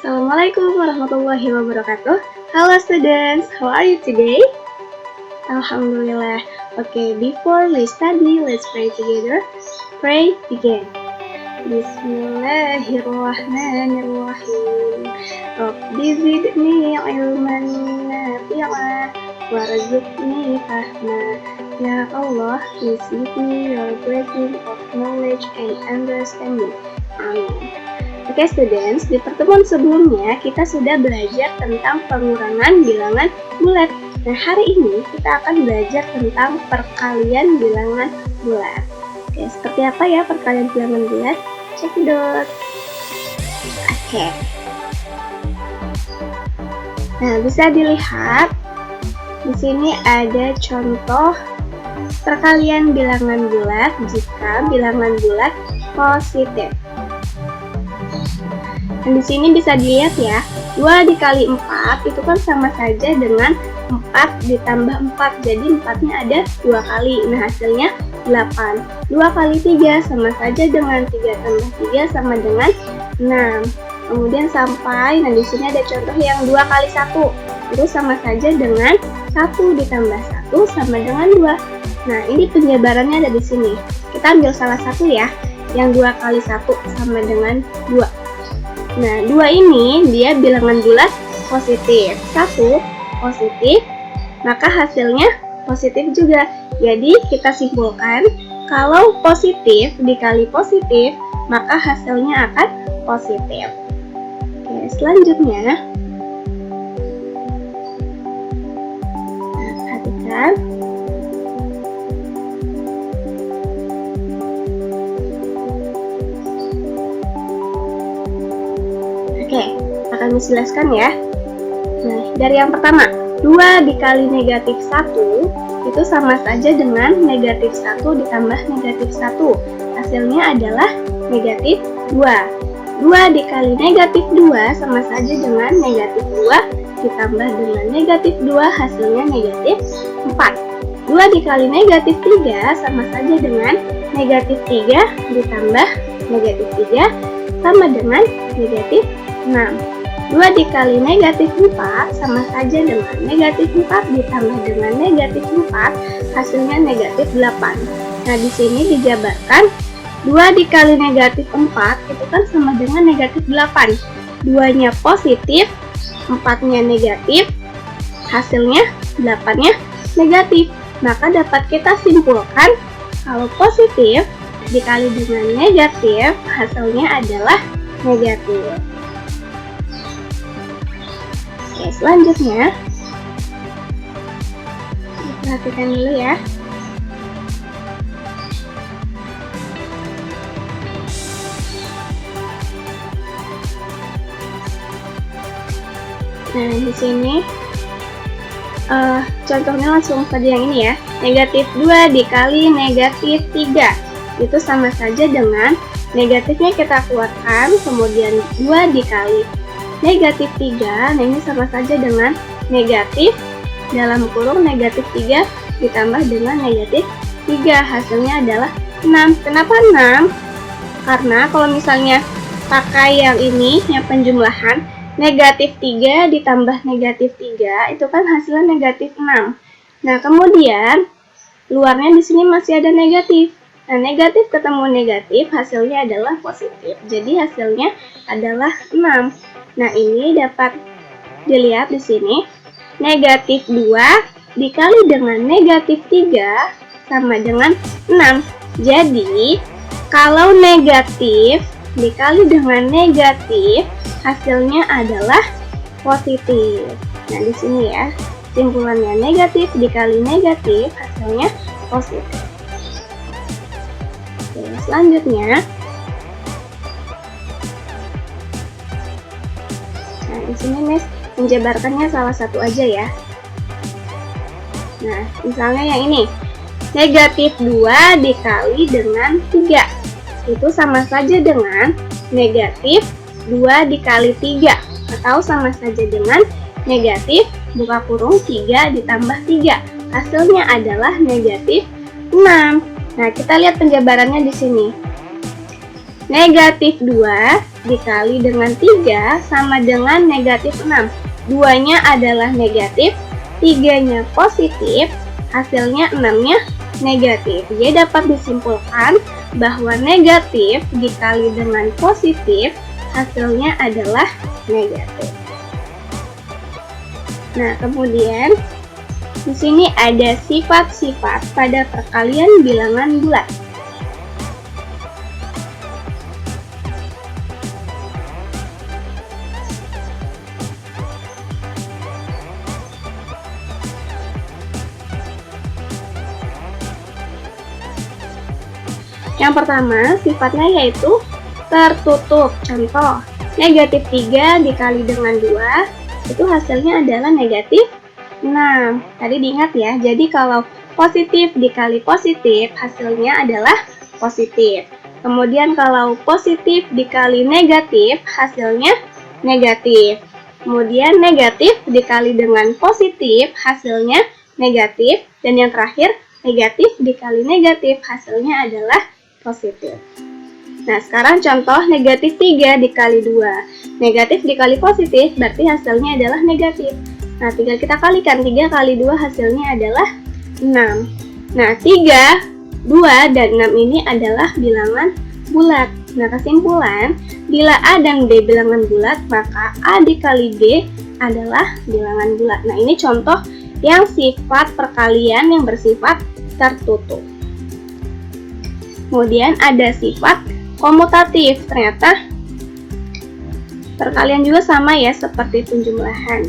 Assalamualaikum warahmatullahi wabarakatuh. Hello students, how are you today? Alhamdulillah. Okay, before we study, let's pray together. Pray, begin. Bismillahirrahmanirrahim. Rabbi zidni ilman nafi'an warzuqni fahma. Ya Allah, please give me your blessing of knowledge and understanding. Amin. Oke students, di pertemuan sebelumnya kita sudah belajar tentang pengurangan bilangan bulat. Nah hari ini kita akan belajar tentang perkalian bilangan bulat. Oke, seperti apa ya perkalian bilangan bulat? Cekidot. Oke. Nah bisa dilihat di sini ada contoh perkalian bilangan bulat jika bilangan bulat positif. Dan di sini bisa dilihat ya, 2 dikali 4 itu kan sama saja dengan 4 ditambah 4. Jadi 4-nya ada 2 kali. Nah, hasilnya 8. 2 kali 3 sama saja dengan 3 tambah 3 sama dengan 6. Kemudian sampai, nah di sini ada contoh yang 2 kali 1. Itu sama saja dengan 1 ditambah 1 sama dengan 2. Nah, ini penyebarannya ada di sini. Kita ambil salah satu ya, yang 2 kali 1 sama dengan 2. Nah, 2 ini dia bilangan bulat positif. 1 positif, maka hasilnya positif juga. Jadi, kita simpulkan kalau positif dikali positif, maka hasilnya akan positif. Oke, selanjutnya. Nah, perhatikan. Oke, akan dijelaskan ya. Nah, dari yang pertama, 2 dikali negatif 1 itu sama saja dengan negatif 1 ditambah negatif 1. Hasilnya adalah negatif 2. 2 dikali negatif 2 sama saja dengan negatif 2 ditambah dengan negatif 2, hasilnya negatif 4. 2 dikali negatif 3 sama saja dengan negatif 3 ditambah negatif 3 sama dengan negatif 6. 2 dikali negatif 4 sama saja dengan negatif 4 ditambah dengan negatif 4, hasilnya negatif 8. Nah, di sini dijabarkan 2 dikali negatif 4 itu kan sama dengan negatif 8. 2-nya positif, 4-nya negatif, hasilnya 8-nya negatif. Maka dapat kita simpulkan kalau positif dikali dengan negatif, hasilnya adalah negatif. Oke, selanjutnya perhatikan dulu ya. Nah, di sini contohnya langsung saja yang ini ya. Negatif 2 dikali negatif 3 itu sama saja dengan negatifnya kita keluarkan, kemudian 2 dikali negatif 3, nah ini sama saja dengan negatif dalam kurung negatif 3 ditambah dengan negatif 3, hasilnya adalah 6. Kenapa 6? Karena kalau misalnya pakai yang ini, yang penjumlahan, negatif 3 ditambah negatif 3 itu kan hasilnya negatif 6. Nah, kemudian luarnya di sini masih ada negatif. Nah, negatif ketemu negatif hasilnya adalah positif. Jadi hasilnya adalah 6. Nah, ini dapat dilihat di sini. Negatif 2 dikali dengan negatif 3 sama dengan 6. Jadi, kalau negatif dikali dengan negatif, hasilnya adalah positif. Nah, di sini ya, simpulannya negatif dikali negatif, hasilnya positif. Oke, selanjutnya. Nah, di sini Miss menjabarkannya salah satu aja ya. Nah, misalnya yang ini. Negatif 2 dikali dengan 3. Itu sama saja dengan negatif 2 dikali 3. Atau sama saja dengan negatif buka kurung 3 ditambah 3. Hasilnya adalah negatif 6. Nah, kita lihat penjabarannya di sini. Negatif 2 dikali dengan 3 sama dengan negatif 6. 2-nya adalah negatif, 3-nya positif, hasilnya 6-nya negatif. Jadi dapat disimpulkan bahwa negatif dikali dengan positif hasilnya adalah negatif. Nah, kemudian di sini ada sifat-sifat pada perkalian bilangan bulat. Yang pertama, sifatnya yaitu tertutup. Contoh, negatif 3 dikali dengan 2, itu hasilnya adalah negatif 6. Tadi diingat ya, jadi kalau positif dikali positif, hasilnya adalah positif. Kemudian kalau positif dikali negatif, hasilnya negatif. Kemudian negatif dikali dengan positif, hasilnya negatif. Dan yang terakhir, negatif dikali negatif, hasilnya adalah positif. Nah, sekarang contoh negatif 3 dikali 2. Negatif dikali positif berarti hasilnya adalah negatif. Nah, tinggal kita kalikan, 3 kali 2 hasilnya adalah 6. Nah, 3, 2, dan 6 ini adalah bilangan bulat. Nah, kesimpulan, bila A dan B bilangan bulat, maka A dikali B adalah bilangan bulat. Nah, ini contoh yang sifat perkalian yang bersifat tertutup. Kemudian ada sifat komutatif. Ternyata perkalian juga sama ya seperti penjumlahan.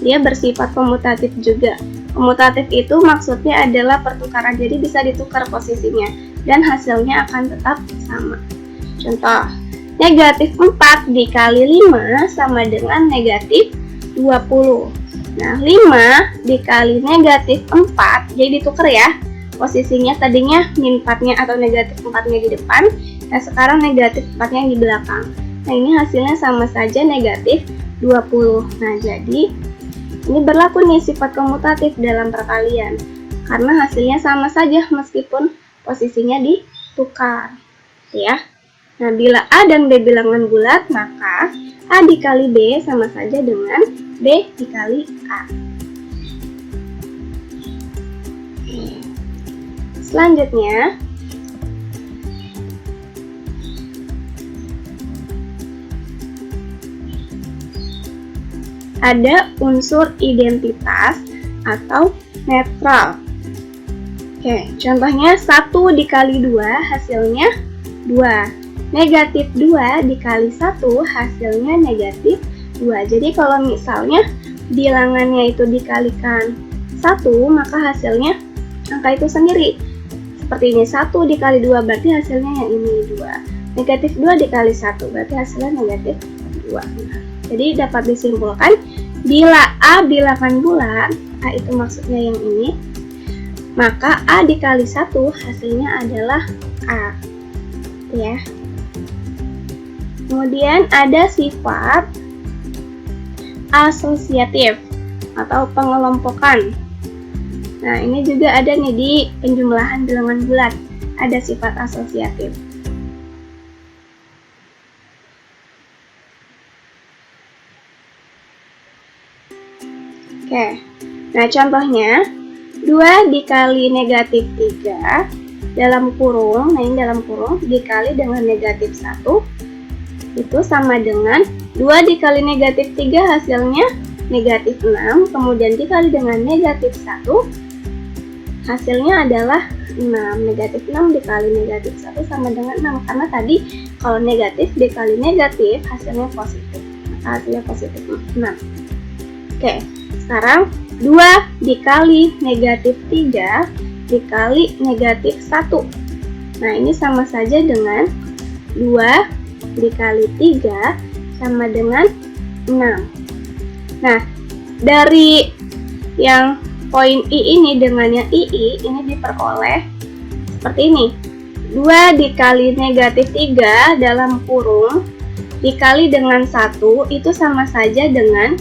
Dia bersifat komutatif juga. Komutatif itu maksudnya adalah pertukaran, jadi bisa ditukar posisinya dan hasilnya akan tetap sama. Contoh, negatif 4 dikali 5 sama dengan negatif 20. Nah, 5 dikali negatif 4, jadi ditukar ya. Posisinya tadinya min 4-nya atau negatif 4-nya di depan, nah sekarang negatif 4-nya di belakang. Nah, ini hasilnya sama saja negatif 20. Nah, jadi ini berlaku nih sifat komutatif dalam perkalian, karena hasilnya sama saja meskipun posisinya ditukar, ya. Nah, bila A dan B bilangan bulat, maka A dikali B sama saja dengan B dikali A. Selanjutnya, ada unsur identitas atau netral. Oke, contohnya 1 dikali 2 hasilnya 2. Negatif 2 dikali 1 hasilnya negatif 2. Jadi kalau misalnya bilangannya itu dikalikan 1, maka hasilnya angka itu sendiri. Seperti ini, 1 dikali 2 berarti hasilnya yang ini 2. Negatif 2 dikali 1 berarti hasilnya negatif 2. Jadi dapat disimpulkan, bila A bilangan bulat, A itu maksudnya yang ini, maka A dikali 1 hasilnya adalah A. Ya. Kemudian ada sifat asosiatif atau pengelompokan. Nah, ini juga ada nih di penjumlahan bilangan bulat, ada sifat asosiatif. Oke, nah contohnya 2 dikali negatif 3 dalam kurung, nah ini dalam kurung, dikali dengan negatif 1, itu sama dengan 2 dikali negatif 3 hasilnya negatif 6, kemudian dikali dengan negatif 1, hasilnya adalah 6. Negatif 6 dikali negatif 1 sama dengan 6, karena tadi kalau negatif dikali negatif hasilnya positif, maka hasilnya positif 6. Oke, sekarang 2 dikali negatif 3 dikali negatif 1. Nah, ini sama saja dengan 2 dikali 3 sama dengan 6. Nah, dari yang poin I ini dengan yang II ini diperoleh seperti ini. 2 dikali negatif 3 dalam kurung dikali dengan 1 itu sama saja dengan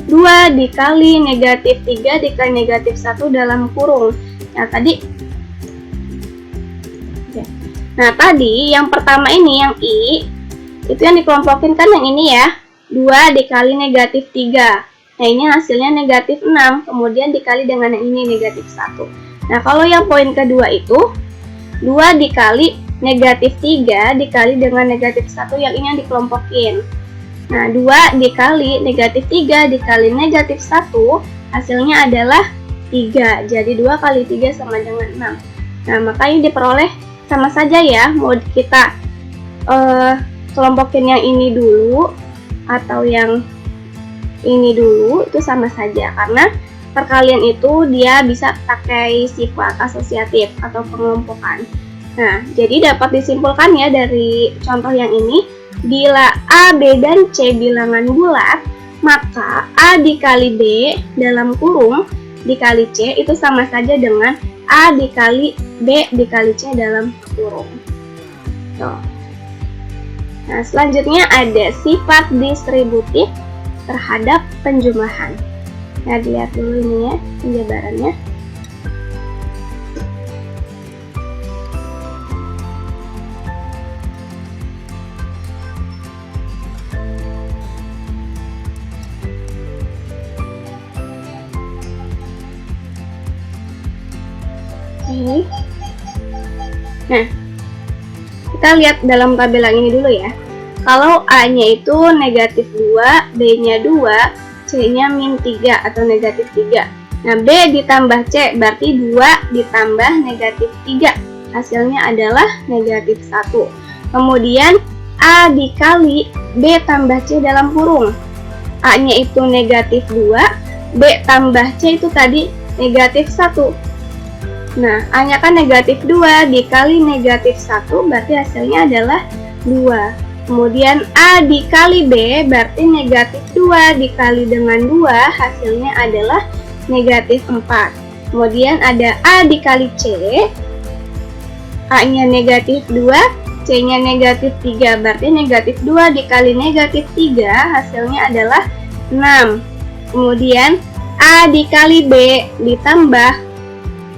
2 dikali negatif 3 dikali negatif 1 dalam kurung. Nah, tadi Oke. Nah, tadi yang pertama ini, yang I, itu yang dikelompokin kan yang ini ya, 2 dikali negatif 3. Nah, ini hasilnya negatif 6, kemudian dikali dengan yang ini, negatif 1. Nah, kalau yang poin kedua itu, 2 dikali negatif 3 dikali dengan negatif 1, yang ini yang dikelompokin. Nah, 2 dikali negatif 3 dikali negatif 1, hasilnya adalah 3. Jadi 2 kali 3 sama dengan 6. Nah, makanya diperoleh sama saja ya, mau kita kelompokin yang ini dulu atau yang ini dulu, itu sama saja, karena perkalian itu dia bisa pakai sifat asosiatif atau pengelompokan. Nah, jadi dapat disimpulkan ya dari contoh yang ini, bila A, B, dan C bilangan bulat, maka A dikali B dalam kurung dikali C itu sama saja dengan A dikali B dikali C dalam kurung. Tuh. Nah, selanjutnya ada sifat distributif terhadap penjumlahan. Nah, dilihat dulu ini ya penjabarannya. Nah, kita lihat dalam tabel yang ini dulu ya. Kalau A-nya itu negatif 2, B-nya 2, C-nya min 3 atau negatif 3. Nah, B ditambah C berarti 2 ditambah negatif 3. Hasilnya adalah negatif 1. Kemudian A dikali B tambah C dalam kurung. A-nya itu negatif 2, B tambah C itu tadi negatif 1. Nah, A-nya kan negatif 2 dikali negatif 1 berarti hasilnya adalah 2. Kemudian A dikali B berarti negatif 2 dikali dengan 2 hasilnya adalah negatif 4. Kemudian ada A dikali C, A-nya negatif 2, C-nya negatif 3 berarti negatif 2 dikali negatif 3 hasilnya adalah 6. Kemudian A dikali B ditambah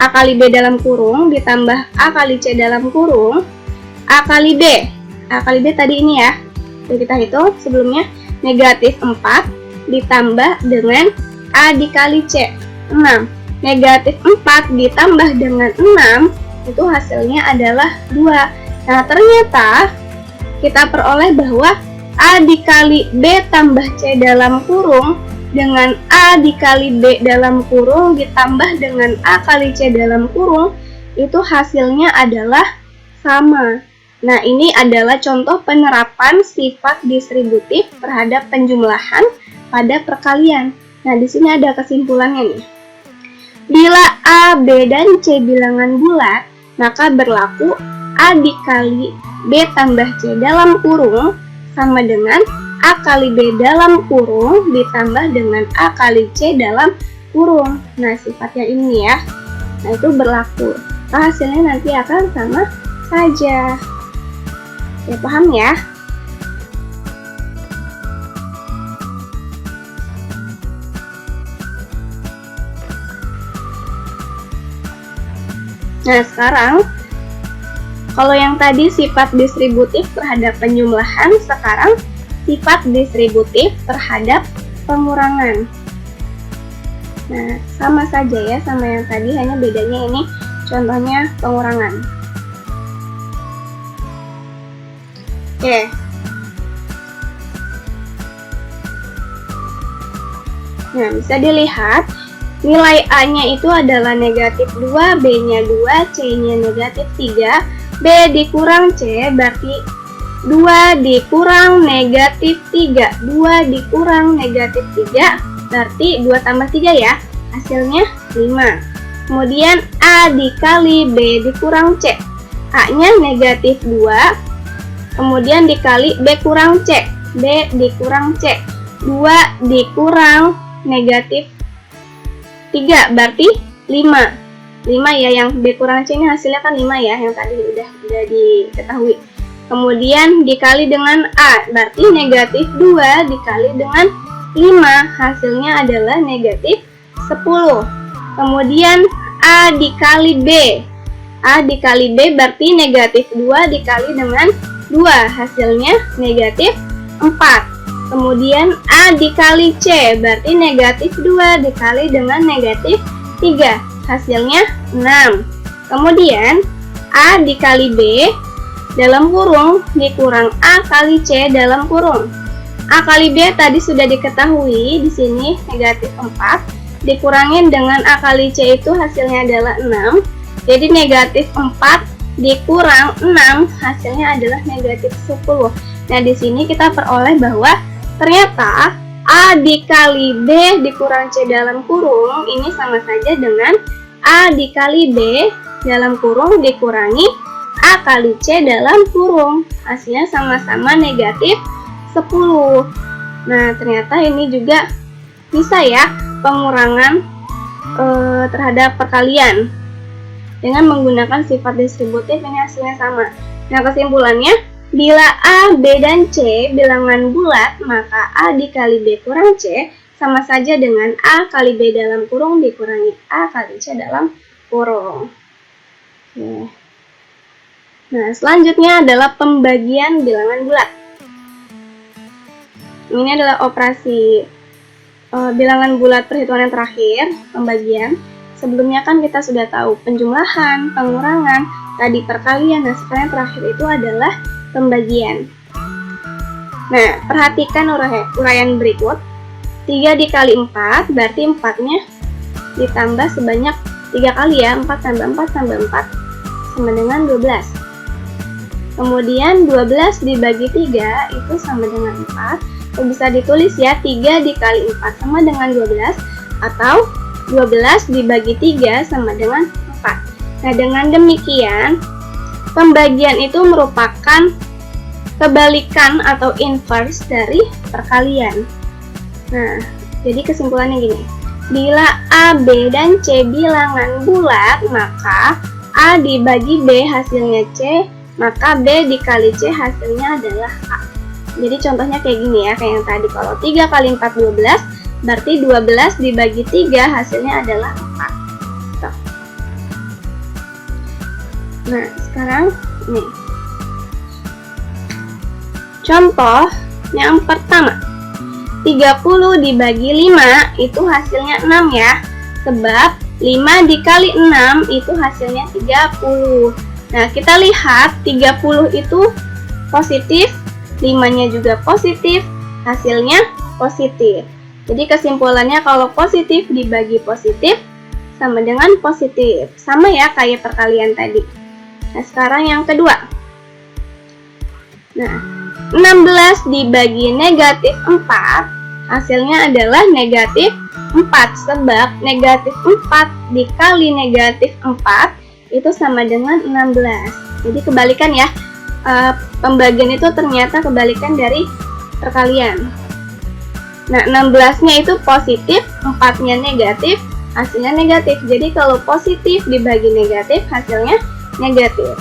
A kali B dalam kurung ditambah A kali C dalam kurung, A kali B. A kali B tadi ini ya, kita hitung sebelumnya, negatif 4 ditambah dengan A dikali C, 6. Negatif 4 ditambah dengan 6, itu hasilnya adalah 2. Nah, ternyata kita peroleh bahwa A dikali B tambah C dalam kurung dengan A dikali B dalam kurung ditambah dengan A kali C dalam kurung itu hasilnya adalah sama. Nah, ini adalah contoh penerapan sifat distributif terhadap penjumlahan pada perkalian. Nah, di sini ada kesimpulannya nih. Bila A, B, dan C bilangan bulat, maka berlaku A dikali B tambah C dalam kurung sama dengan A kali B dalam kurung ditambah dengan A kali C dalam kurung. Nah, sifatnya ini ya. Nah, itu berlaku. Nah, hasilnya nanti akan sama saja. Ya, paham ya? Nah, sekarang kalau yang tadi sifat distributif terhadap penjumlahan, sekarang sifat distributif terhadap pengurangan. Nah, sama saja ya sama yang tadi, hanya bedanya ini contohnya pengurangan. Oke. Nah, bisa dilihat nilai A-nya itu adalah negatif 2, B-nya 2, C-nya negatif 3, B dikurang C berarti 2 dikurang negatif 3, 2 dikurang negatif 3 berarti 2 tambah 3 ya, hasilnya 5. Kemudian A dikali B dikurang C, A-nya negatif 2, kemudian dikali B kurang C, B dikurang C, 2 dikurang negatif 3 berarti 5. 5 ya, yang B kurang C ini hasilnya kan 5 ya, yang tadi udah diketahui. Kemudian dikali dengan A, berarti negatif 2 dikali dengan 5, hasilnya adalah negatif 10. Kemudian A dikali B, A dikali B berarti negatif 2 dikali dengan 2, hasilnya negatif 4. Kemudian A dikali C berarti negatif 2 dikali dengan negatif 3, hasilnya 6. Kemudian A dikali B dalam kurung dikurang A kali C dalam kurung. A kali B tadi sudah diketahui, di sini negatif 4 dikurangin dengan A kali C itu hasilnya adalah 6. Jadi negatif 4 dikurang 6 hasilnya adalah negatif 10. Nah, di sini kita peroleh bahwa ternyata A dikali B dikurang C dalam kurung ini sama saja dengan A dikali B dalam kurung dikurangi A kali C dalam kurung. Hasilnya sama-sama negatif 10. Nah, ternyata ini juga bisa ya pengurangan terhadap perkalian. Dengan menggunakan sifat distributif ini hasilnya sama. Nah, kesimpulannya, bila A, B, dan C bilangan bulat, maka A dikali B kurang C sama saja dengan A kali B dalam kurung dikurangi A kali C dalam kurung. Oke. Nah, selanjutnya adalah pembagian bilangan bulat. Ini adalah operasi bilangan bulat perhitungan yang terakhir, pembagian. Sebelumnya kan kita sudah tahu penjumlahan, pengurangan, tadi perkalian, dan sekarang yang terakhir itu adalah pembagian. Nah, perhatikan uraian berikut. 3 dikali 4, berarti 4-nya ditambah sebanyak 3 kali ya, 4 tambah 4 tambah 4 sama dengan 12. Kemudian 12 dibagi 3 itu sama dengan 4. Bisa ditulis ya, 3 dikali 4 sama dengan 12, atau 12 dibagi 3 sama dengan 4. Nah, dengan demikian, pembagian itu merupakan kebalikan atau inverse dari perkalian. Nah, jadi kesimpulannya gini. Bila A, B, dan C bilangan bulat, maka A dibagi B hasilnya C, maka B dikali C hasilnya adalah A. Jadi contohnya kayak gini ya, kayak yang tadi. Kalau 3 kali 4 12, berarti 12 dibagi 3 hasilnya adalah 4. Tuh. Nah, sekarang nih. Contoh yang pertama. 30 dibagi 5 itu hasilnya 6 ya. Sebab 5 dikali 6 itu hasilnya 30. Nah, kita lihat 30 itu positif, 5-nya juga positif, hasilnya positif. Jadi kesimpulannya kalau positif dibagi positif sama dengan positif. Sama ya kayak perkalian tadi. Nah, sekarang yang kedua. Nah, 16 dibagi negatif 4 hasilnya adalah negatif 4. Sebab negatif 4 dikali negatif 4 itu sama dengan 16. Jadi kebalikan ya. Pembagian itu ternyata kebalikan dari perkalian. Nah, 16-nya itu positif, 4-nya negatif, hasilnya negatif. Jadi kalau positif dibagi negatif, hasilnya negatif.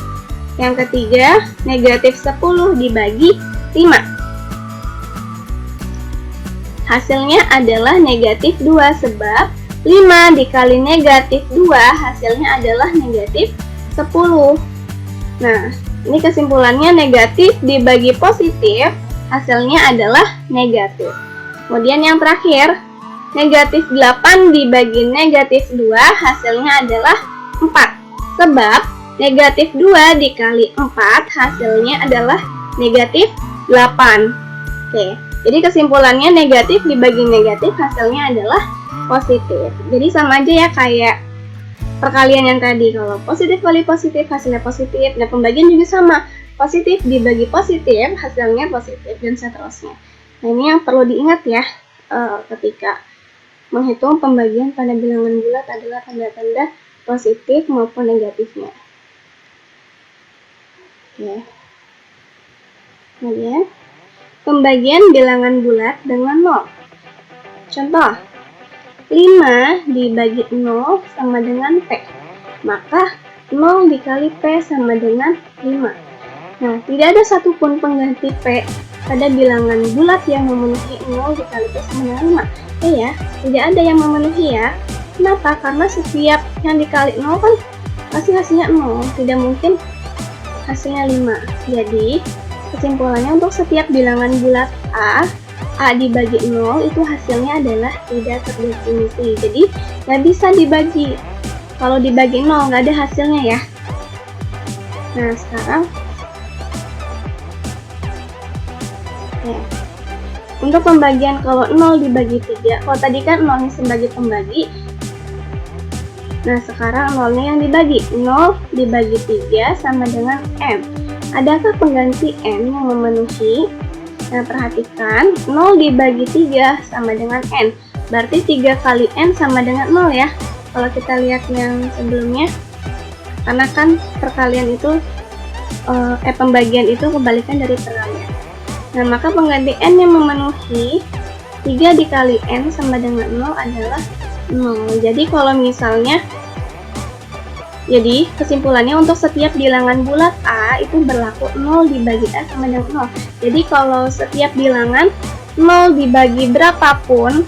Yang ketiga, negatif 10 dibagi 5. Hasilnya adalah negatif 2, sebab 5 dikali negatif 2 hasilnya adalah negatif 10. Nah, ini kesimpulannya negatif dibagi positif, hasilnya adalah negatif. Kemudian yang terakhir, negatif 8 dibagi negatif 2, hasilnya adalah 4. Sebab negatif 2 dikali 4, hasilnya adalah negatif 8. Oke, jadi kesimpulannya negatif dibagi negatif, hasilnya adalah positif. Jadi sama aja ya kayak perkalian yang tadi, kalau positif kali positif hasilnya positif. Dan pembagian juga sama, positif dibagi positif hasilnya positif, dan seterusnya. Nah, ini yang perlu diingat ya ketika menghitung pembagian pada bilangan bulat adalah tanda-tanda positif maupun negatifnya. Oke. Kemudian pembagian bilangan bulat dengan 0. Contoh, 5 dibagi 0 sama dengan P, maka 0 dikali P sama dengan 5. Nah, tidak ada satupun pengganti P pada bilangan bulat yang memenuhi 0 dikali P sama dengan 5. Ya, tidak ada yang memenuhi ya. Kenapa? Karena setiap yang dikali 0 kan pasti hasilnya 0, tidak mungkin hasilnya 5. Jadi kesimpulannya untuk setiap bilangan bulat A dibagi 0 itu hasilnya adalah tidak terdefinisi. Jadi nggak bisa dibagi. Kalau dibagi 0 nggak ada hasilnya ya. Nah sekarang untuk pembagian kalau 0 dibagi 3, kalau tadi kan 0-nya sebagai pembagi, nah sekarang 0-nya yang dibagi, 0 dibagi 3 sama dengan M. Adakah pengganti M yang memenuhi? Nah perhatikan, 0 dibagi 3 sama dengan N, berarti 3 kali N sama dengan 0 ya. Kalau kita lihat yang sebelumnya, karena kan perkalian itu pembagian itu kebalikan dari perkalian. Nah maka pengganti N yang memenuhi 3 dikali N sama dengan 0 adalah 0. Jadi kalau misalnya, jadi kesimpulannya untuk setiap bilangan bulat A itu berlaku 0 dibagi A sama dengan 0. Jadi kalau setiap bilangan 0 dibagi berapapun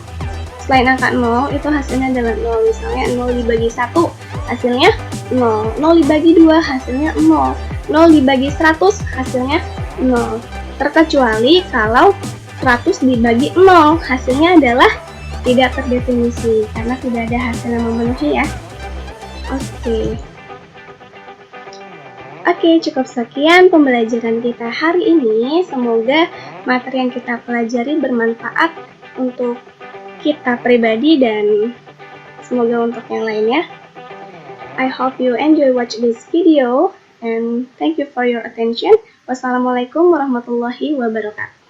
selain angka 0 itu hasilnya adalah 0. Misalnya 0 dibagi 1 hasilnya 0, 0 dibagi 2 hasilnya 0, 0 dibagi 100 hasilnya 0. Terkecuali kalau 100 dibagi 0 hasilnya adalah tidak terdefinisi karena tidak ada hasil yang memenuhi ya. Oke, cukup sekian pembelajaran kita hari ini. Semoga materi yang kita pelajari bermanfaat untuk kita pribadi dan semoga untuk yang lainnya. I hope you enjoy watch this video and thank you for your attention. Wassalamualaikum warahmatullahi wabarakatuh.